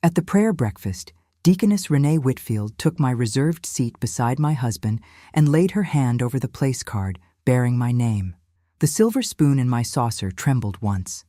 At the prayer breakfast, Deaconess Renee Whitfield took my reserved seat beside my husband and laid her hand over the place card bearing my name. The silver spoon in my saucer trembled once.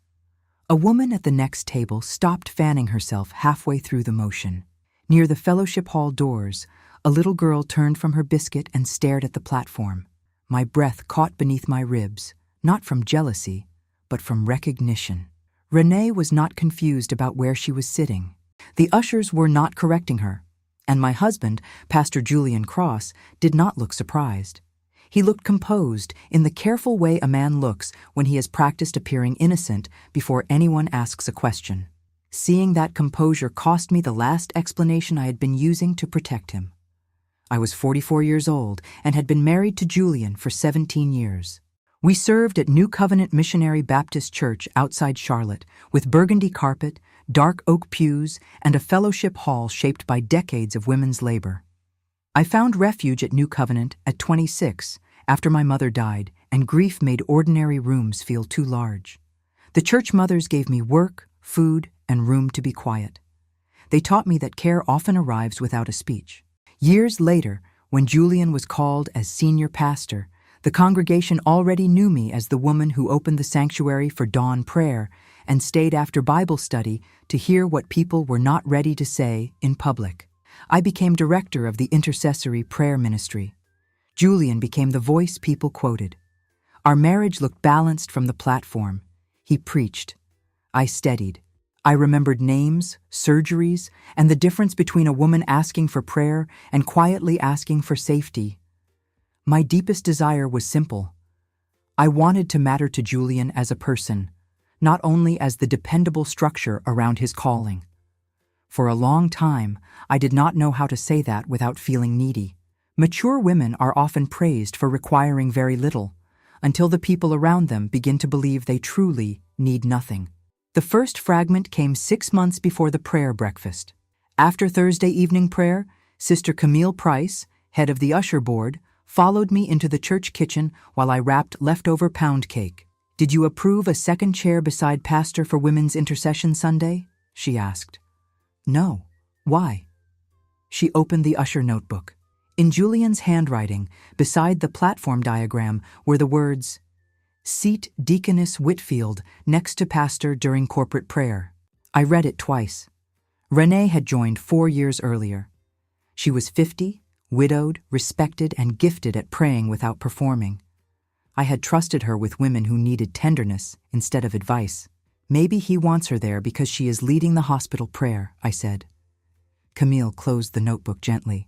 A woman at the next table stopped fanning herself halfway through the motion. Near the fellowship hall doors, a little girl turned from her biscuit and stared at the platform. My breath caught beneath my ribs, not from jealousy, but from recognition. Renee was not confused about where she was sitting. The ushers were not correcting her, and my husband, Pastor Julian Cross, did not look surprised. He looked composed in the careful way a man looks when he has practiced appearing innocent before anyone asks a question. Seeing that composure cost me the last explanation I had been using to protect him. I was 44 years old and had been married to Julian for 17 years. We served at New Covenant Missionary Baptist Church outside Charlotte, with burgundy carpet, dark oak pews, and a fellowship hall shaped by decades of women's labor. I found refuge at New Covenant at 26, after my mother died, and grief made ordinary rooms feel too large. The church mothers gave me work, food, and room to be quiet. They taught me that care often arrives without a speech. Years later, when Julian was called as senior pastor, the congregation already knew me as the woman who opened the sanctuary for dawn prayer and stayed after Bible study to hear what people were not ready to say in public. I became director of the intercessory prayer ministry. Julian became the voice people quoted. Our marriage looked balanced from the platform. He preached. I steadied. I remembered names, surgeries, and the difference between a woman asking for prayer and quietly asking for safety. My deepest desire was simple. I wanted to matter to Julian as a person, not only as the dependable structure around his calling. For a long time, I did not know how to say that without feeling needy. Mature women are often praised for requiring very little, until the people around them begin to believe they truly need nothing. The first fragment came 6 months before the prayer breakfast. After Thursday evening prayer, Sister Camille Price, head of the usher board, followed me into the church kitchen while I wrapped leftover pound cake. Did you approve a second chair beside Pastor for Women's Intercession Sunday? She asked. No. Why? She opened the usher notebook. In Julian's handwriting, beside the platform diagram, were the words, "Seat Deaconess Whitfield next to Pastor during corporate prayer." I read it twice. Renee had joined 4 years earlier. She was 50, widowed, respected, and gifted at praying without performing. I had trusted her with women who needed tenderness instead of advice. Maybe he wants her there because she is leading the hospital prayer, I said. Camille closed the notebook gently.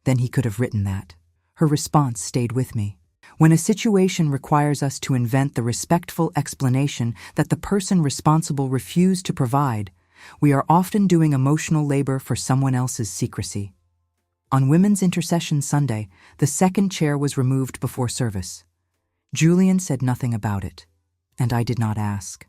Then he could have written that. Her response stayed with me. When a situation requires us to invent the respectful explanation that the person responsible refused to provide, we are often doing emotional labor for someone else's secrecy. On Women's Intercession Sunday, the second chair was removed before service. Julian said nothing about it, and I did not ask.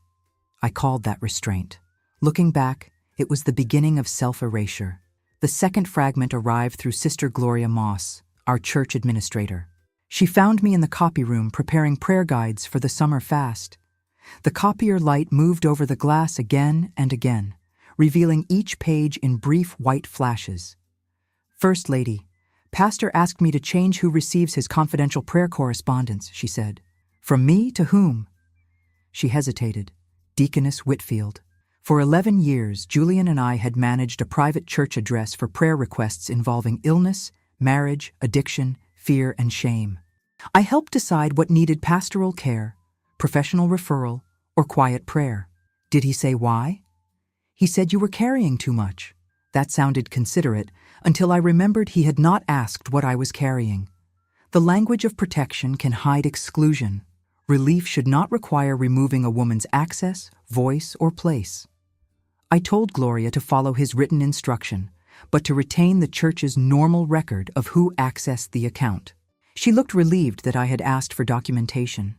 I called that restraint. Looking back, it was the beginning of self-erasure. The second fragment arrived through Sister Gloria Moss, our church administrator. She found me in the copy room preparing prayer guides for the summer fast. The copier light moved over the glass again and again, revealing each page in brief white flashes. First Lady, Pastor asked me to change who receives his confidential prayer correspondence, she said. From me to whom? She hesitated. Deaconess Whitfield. For 11 years, Julian and I had managed a private church address for prayer requests involving illness, marriage, addiction, fear, and shame. I helped decide what needed pastoral care, professional referral, or quiet prayer. Did he say why? He said you were carrying too much. That sounded considerate until I remembered he had not asked what I was carrying. The language of protection can hide exclusion. Relief should not require removing a woman's access, voice, or place. I told Gloria to follow his written instruction, but to retain the church's normal record of who accessed the account. She looked relieved that I had asked for documentation.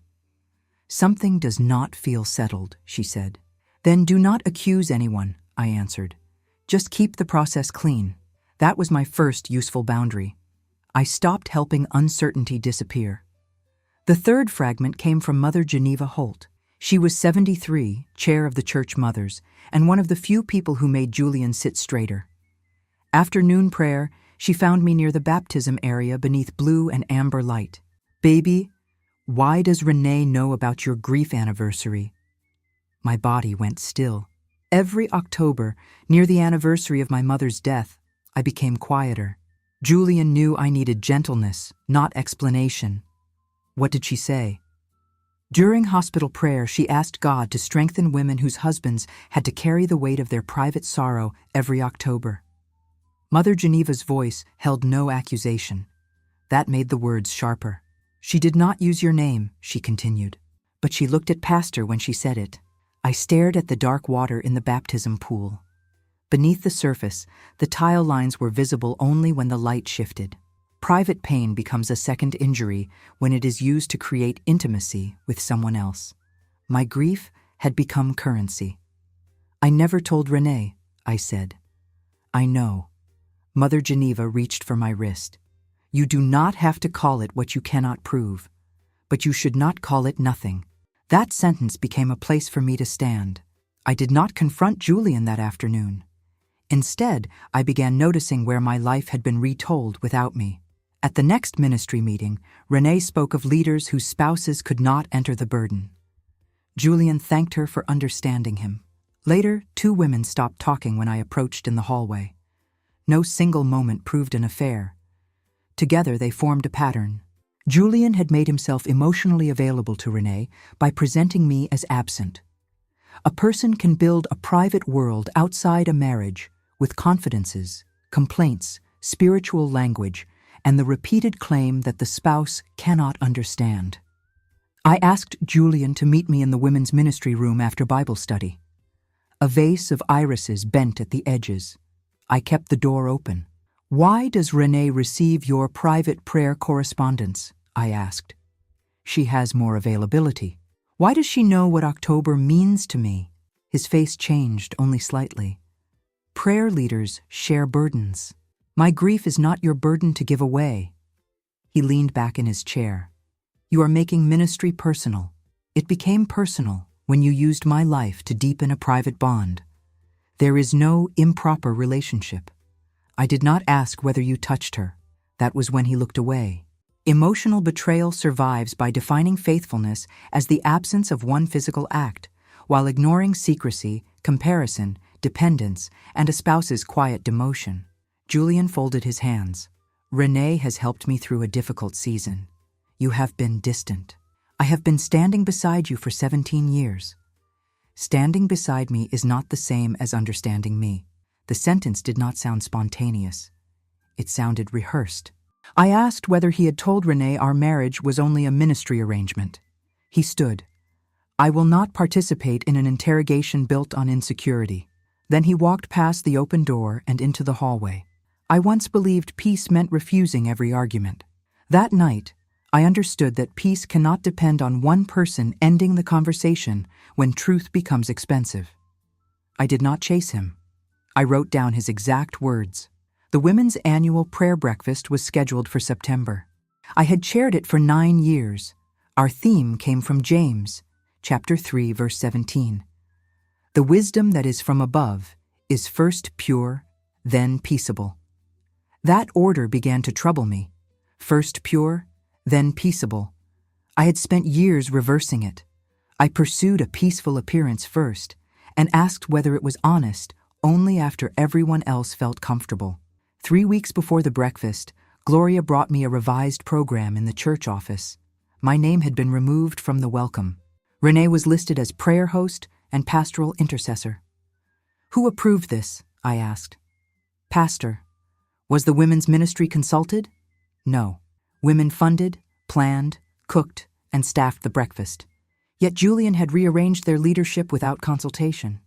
Something does not feel settled, she said. Then do not accuse anyone, I answered. Just keep the process clean. That was my first useful boundary. I stopped helping uncertainty disappear. The third fragment came from Mother Geneva Holt. She was 73, chair of the church mothers, and one of the few people who made Julian sit straighter. After noon prayer, she found me near the baptism area beneath blue and amber light. "Baby, why does Renee know about your grief anniversary?" My body went still. Every October, near the anniversary of my mother's death, I became quieter. Julian knew I needed gentleness, not explanation. What did she say? During hospital prayer, she asked God to strengthen women whose husbands had to carry the weight of their private sorrow every October. Mother Geneva's voice held no accusation. That made the words sharper. "She did not use your name," she continued, "but she looked at Pastor when she said it." I stared at the dark water in the baptism pool. Beneath the surface, the tile lines were visible only when the light shifted. Private pain becomes a second injury when it is used to create intimacy with someone else. My grief had become currency. "I never told Renee," I said. "I know." Mother Geneva reached for my wrist. "You do not have to call it what you cannot prove, but you should not call it nothing." That sentence became a place for me to stand. I did not confront Julian that afternoon. Instead, I began noticing where my life had been retold without me. At the next ministry meeting, Renee spoke of leaders whose spouses could not enter the burden. Julian thanked her for understanding him. Later, 2 women stopped talking when I approached in the hallway. No single moment proved an affair. Together they formed a pattern. Julian had made himself emotionally available to Renee by presenting me as absent. A person can build a private world outside a marriage with confidences, complaints, spiritual language, and the repeated claim that the spouse cannot understand. I asked Julian to meet me in the women's ministry room after Bible study. A vase of irises bent at the edges. I kept the door open. "Why does Renee receive your private prayer correspondence?" I asked. "She has more availability. Why does she know what October means to me?" His face changed only slightly. "Prayer leaders share burdens. My grief is not your burden to give away." He leaned back in his chair. "You are making ministry personal. It became personal when you used my life to deepen a private bond. There is no improper relationship. I did not ask whether you touched her. That was when he looked away. Emotional betrayal survives by defining faithfulness as the absence of one physical act, while ignoring secrecy, comparison, dependence, and a spouse's quiet demotion." Julian folded his hands. "Renee has helped me through a difficult season. You have been distant. I have been standing beside you for 17 years. Standing beside me is not the same as understanding me." The sentence did not sound spontaneous. It sounded rehearsed. I asked whether he had told Renee our marriage was only a ministry arrangement. He stood. "I will not participate in an interrogation built on insecurity." Then he walked past the open door and into the hallway. I once believed peace meant refusing every argument. That night, I understood that peace cannot depend on one person ending the conversation when truth becomes expensive. I did not chase him. I wrote down his exact words. The women's annual prayer breakfast was scheduled for September. I had chaired it for 9 years. Our theme came from James, chapter 3, verse 17. "The wisdom that is from above is first pure, then peaceable." That order began to trouble me. First pure, then peaceable. I had spent years reversing it. I pursued a peaceful appearance first and asked whether it was honest only after everyone else felt comfortable. 3 weeks before the breakfast, Gloria brought me a revised program in the church office. My name had been removed from the welcome. Renee was listed as prayer host and pastoral intercessor. "Who approved this?" I asked. "Pastor." "Was the women's ministry consulted?" "No." Women funded, planned, cooked, and staffed the breakfast. Yet Julian had rearranged their leadership without consultation.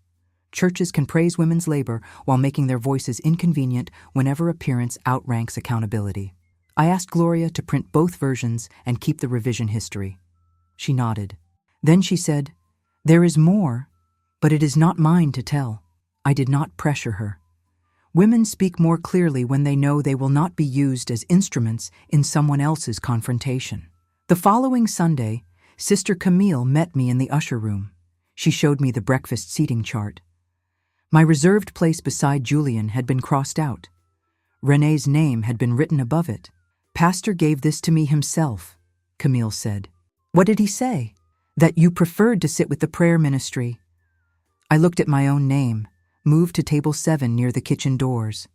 Churches can praise women's labor while making their voices inconvenient whenever appearance outranks accountability. I asked Gloria to print both versions and keep the revision history. She nodded. Then she said, "There is more, but it is not mine to tell." I did not pressure her. Women speak more clearly when they know they will not be used as instruments in someone else's confrontation. The following Sunday, Sister Camille met me in the usher room. She showed me the breakfast seating chart. My reserved place beside Julian had been crossed out. René's name had been written above it. "Pastor gave this to me himself," Camille said. "What did he say?" "That you preferred to sit with the prayer ministry." I looked at my own name, moved to table 7 near the kitchen doors.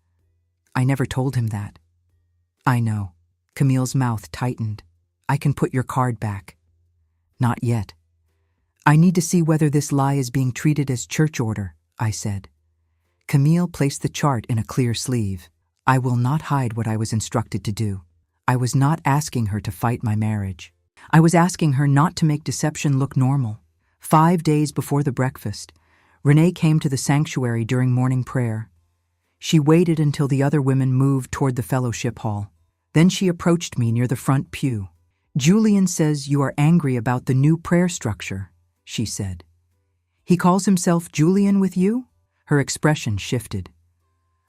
I never told him that. "I know." Camille's mouth tightened. "I can put your card back." "Not yet. I need to see whether this lie is being treated as church order," I said. Camille placed the chart in a clear sleeve. "I will not hide what I was instructed to do. I was not asking her to fight my marriage. I was asking her not to make deception look normal." 5 days before the breakfast, René came to the sanctuary during morning prayer. She waited until the other women moved toward the fellowship hall. Then she approached me near the front pew. "Julian says you are angry about the new prayer structure," she said. "He calls himself Julian with you?" Her expression shifted.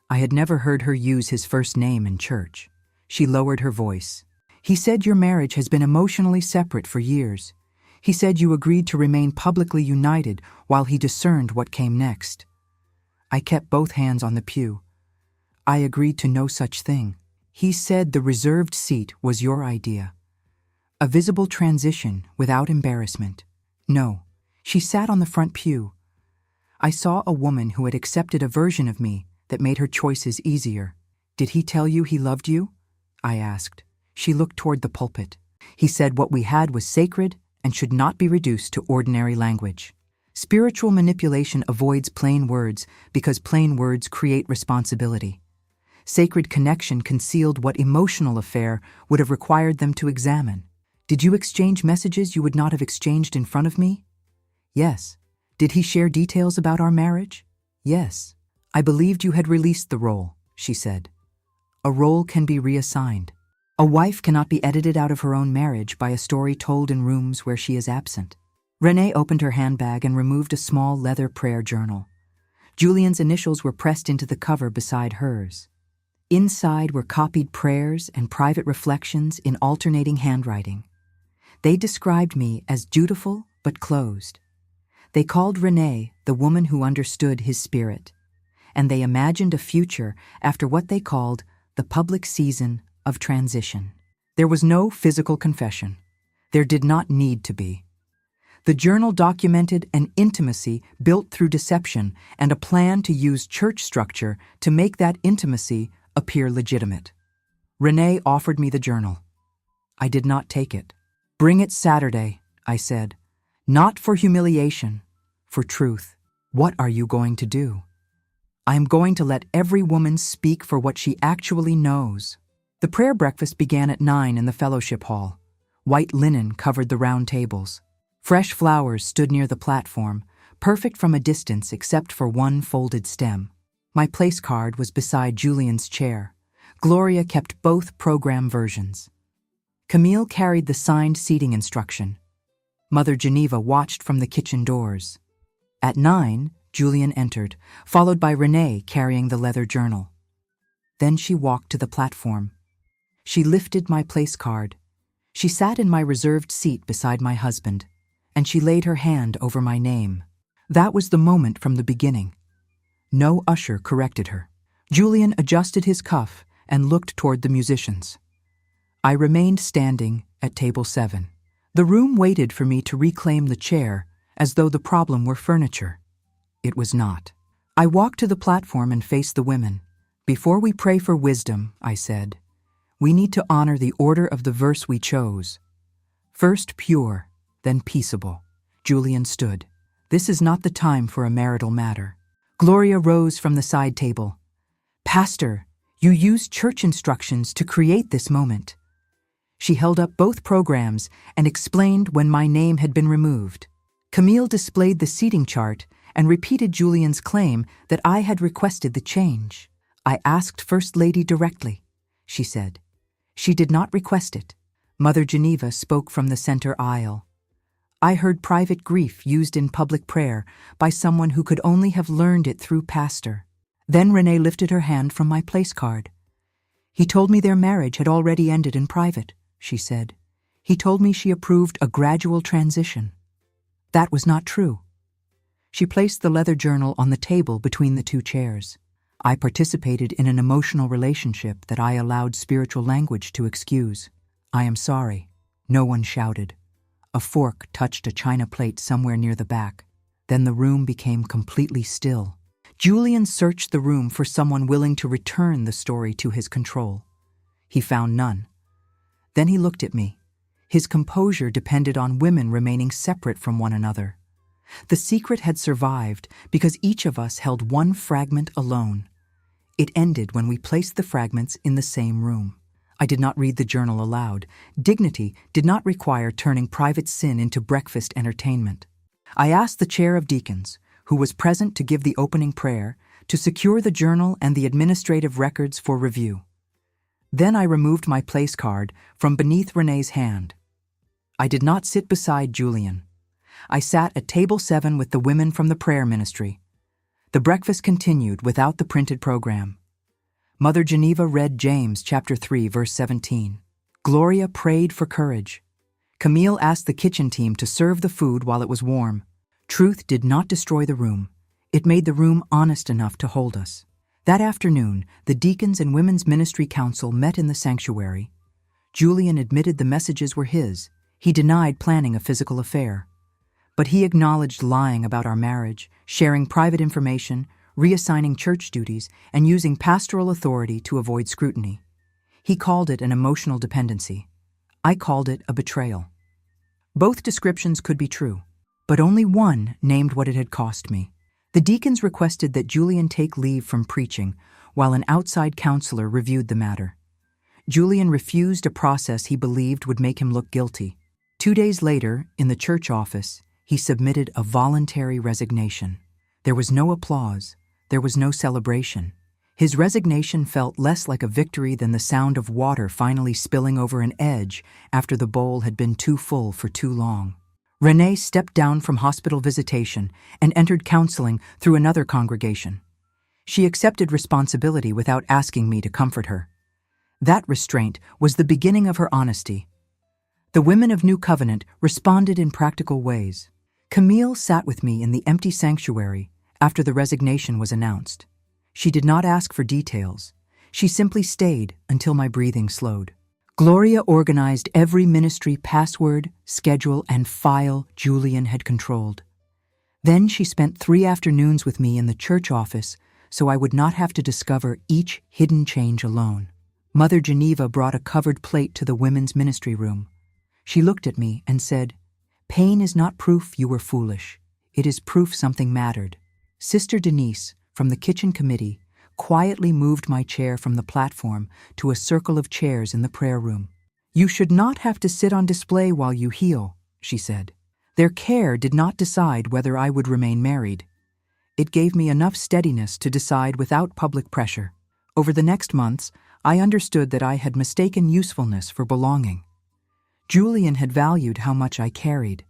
I had never heard her use his first name in church. She lowered her voice. "He said your marriage has been emotionally separate for years. He said you agreed to remain publicly united while he discerned what came next." I kept both hands on the pew. "I agreed to no such thing. He said the reserved seat was your idea. A visible transition without embarrassment. No." She sat on the front pew. I saw a woman who had accepted a version of me that made her choices easier. "Did he tell you he loved you?" I asked. She looked toward the pulpit. "He said what we had was sacred and should not be reduced to ordinary language." Spiritual manipulation avoids plain words because plain words create responsibility. Sacred connection concealed what emotional affair would have required them to examine. "Did you exchange messages you would not have exchanged in front of me?" "Yes." "Did he share details about our marriage?" "Yes." "I believed you had released the role," she said. "A role can be reassigned. A wife cannot be edited out of her own marriage by a story told in rooms where she is absent." René opened her handbag and removed a small leather prayer journal. Julian's initials were pressed into the cover beside hers. Inside were copied prayers and private reflections in alternating handwriting. They described me as dutiful but closed. They called René the woman who understood his spirit, and they imagined a future after what they called the public season of transition. There was no physical confession. There did not need to be. The journal documented an intimacy built through deception and a plan to use church structure to make that intimacy appear legitimate. René offered me the journal. I did not take it. "Bring it Saturday," I said. "Not for humiliation, for truth." "What are you going to do?" "I am going to let every woman speak for what she actually knows." The prayer breakfast began at 9 in the fellowship hall. White linen covered the round tables. Fresh flowers stood near the platform, perfect from a distance except for one folded stem. My place card was beside Julian's chair. Gloria kept both program versions. Camille carried the signed seating instruction. Mother Geneva watched from the kitchen doors. At 9, Julian entered, followed by René carrying the leather journal. Then she walked to the platform. She lifted my place card. She sat in my reserved seat beside my husband, and she laid her hand over my name. That was the moment from the beginning. No usher corrected her. Julian adjusted his cuff and looked toward the musicians. I remained standing at table 7. The room waited for me to reclaim the chair as though the problem were furniture. It was not. I walked to the platform and faced the women. "Before we pray for wisdom," I said, "we need to honor the order of the verse we chose. First pure, then peaceable." Julian stood. "This is not the time for a marital matter." Gloria rose from the side table. "Pastor, you used church instructions to create this moment." She held up both programs and explained when my name had been removed. Camille displayed the seating chart and repeated Julian's claim that I had requested the change. "I asked First Lady directly," she said. "She did not request it." Mother Geneva spoke from the center aisle. I heard private grief used in public prayer by someone who could only have learned it through pastor. Then René lifted her hand from my place card. "He told me their marriage had already ended in private," she said. He told me she approved a gradual transition. That was not true. She placed the leather journal on the table between the two chairs. I participated in an emotional relationship that I allowed spiritual language to excuse. I am sorry. No one shouted. A fork touched a china plate somewhere near the back. Then the room became completely still. Julian searched the room for someone willing to return the story to his control. He found none. Then he looked at me. His composure depended on women remaining separate from one another. The secret had survived because each of us held one fragment alone. It ended when we placed the fragments in the same room. I did not read the journal aloud. Dignity did not require turning private sin into breakfast entertainment. I asked the chair of deacons, who was present to give the opening prayer, to secure the journal and the administrative records for review. Then I removed my place card from beneath Renee's hand. I did not sit beside Julian. I sat at table 7 with the women from the prayer ministry. The breakfast continued without the printed program. Mother Geneva read James chapter 3, verse 17. Gloria prayed for courage. Camille asked the kitchen team to serve the food while it was warm. Truth did not destroy the room. It made the room honest enough to hold us. That afternoon, the Deacons and Women's Ministry Council met in the sanctuary. Julian admitted the messages were his. He denied planning a physical affair. But he acknowledged lying about our marriage, sharing private information, reassigning church duties, and using pastoral authority to avoid scrutiny. He called it an emotional dependency. I called it a betrayal. Both descriptions could be true, but only one named what it had cost me. The deacons requested that Julian take leave from preaching while an outside counselor reviewed the matter. Julian refused a process he believed would make him look guilty. 2 days later, in the church office, he submitted a voluntary resignation. There was no applause. There was no celebration. His resignation felt less like a victory than the sound of water finally spilling over an edge after the bowl had been too full for too long. Renee stepped down from hospital visitation and entered counseling through another congregation. She accepted responsibility without asking me to comfort her. That restraint was the beginning of her honesty. The women of New Covenant responded in practical ways. Camille sat with me in the empty sanctuary after the resignation was announced. She did not ask for details. She simply stayed until my breathing slowed. Gloria organized every ministry password, schedule, and file Julian had controlled. Then she spent 3 afternoons with me in the church office so I would not have to discover each hidden change alone. Mother Geneva brought a covered plate to the women's ministry room. She looked at me and said, "Pain is not proof you were foolish. It is proof something mattered." Sister Denise, from the kitchen committee, quietly moved my chair from the platform to a circle of chairs in the prayer room. "You should not have to sit on display while you heal," she said. Their care did not decide whether I would remain married. It gave me enough steadiness to decide without public pressure. Over the next months, I understood that I had mistaken usefulness for belonging. Julian had valued how much I carried,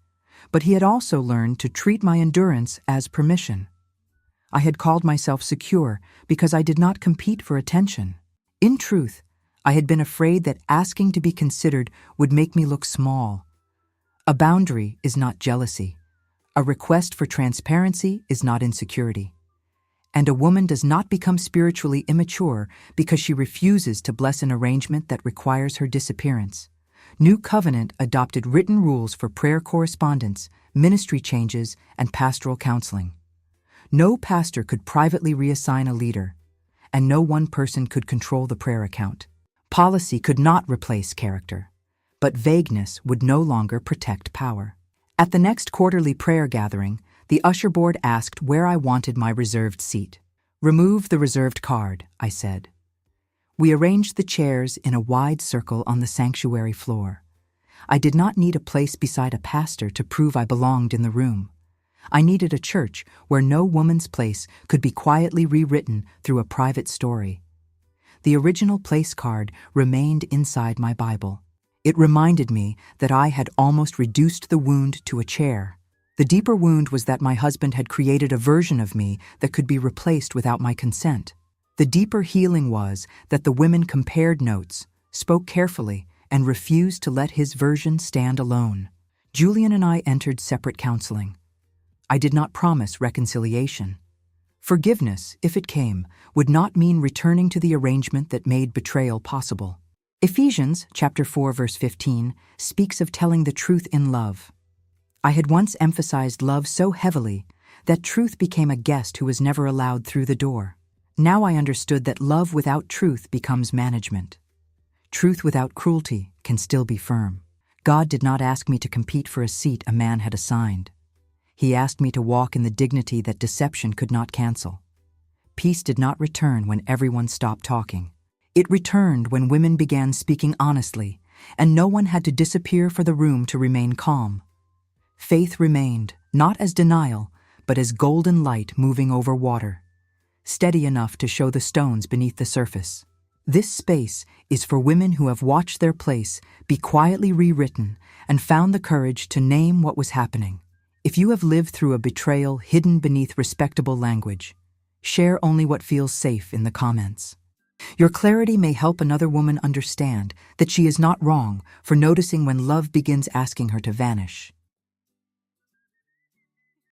but he had also learned to treat my endurance as permission. I had called myself secure because I did not compete for attention. In truth, I had been afraid that asking to be considered would make me look small. A boundary is not jealousy. A request for transparency is not insecurity. And a woman does not become spiritually immature because she refuses to bless an arrangement that requires her disappearance. New Covenant adopted written rules for prayer correspondence, ministry changes, and pastoral counseling. No pastor could privately reassign a leader, and no one person could control the prayer account. Policy could not replace character, but vagueness would no longer protect power. At the next quarterly prayer gathering, the usher board asked where I wanted my reserved seat. "Remove the reserved card," I said. We arranged the chairs in a wide circle on the sanctuary floor. I did not need a place beside a pastor to prove I belonged in the room. I needed a church where no woman's place could be quietly rewritten through a private story. The original place card remained inside my Bible. It reminded me that I had almost reduced the wound to a chair. The deeper wound was that my husband had created a version of me that could be replaced without my consent. The deeper healing was that the women compared notes, spoke carefully, and refused to let his version stand alone. Julian and I entered separate counseling. I did not promise reconciliation. Forgiveness, if it came, would not mean returning to the arrangement that made betrayal possible. Ephesians chapter 4 verse 15 speaks of telling the truth in love. I had once emphasized love so heavily that truth became a guest who was never allowed through the door. Now I understood that love without truth becomes management. Truth without cruelty can still be firm. God did not ask me to compete for a seat a man had assigned. He asked me to walk in the dignity that deception could not cancel. Peace did not return when everyone stopped talking. It returned when women began speaking honestly, and no one had to disappear for the room to remain calm. Faith remained, not as denial, but as golden light moving over water, steady enough to show the stones beneath the surface. This space is for women who have watched their place be quietly rewritten and found the courage to name what was happening. If you have lived through a betrayal hidden beneath respectable language, share only what feels safe in the comments. Your clarity may help another woman understand that she is not wrong for noticing when love begins asking her to vanish.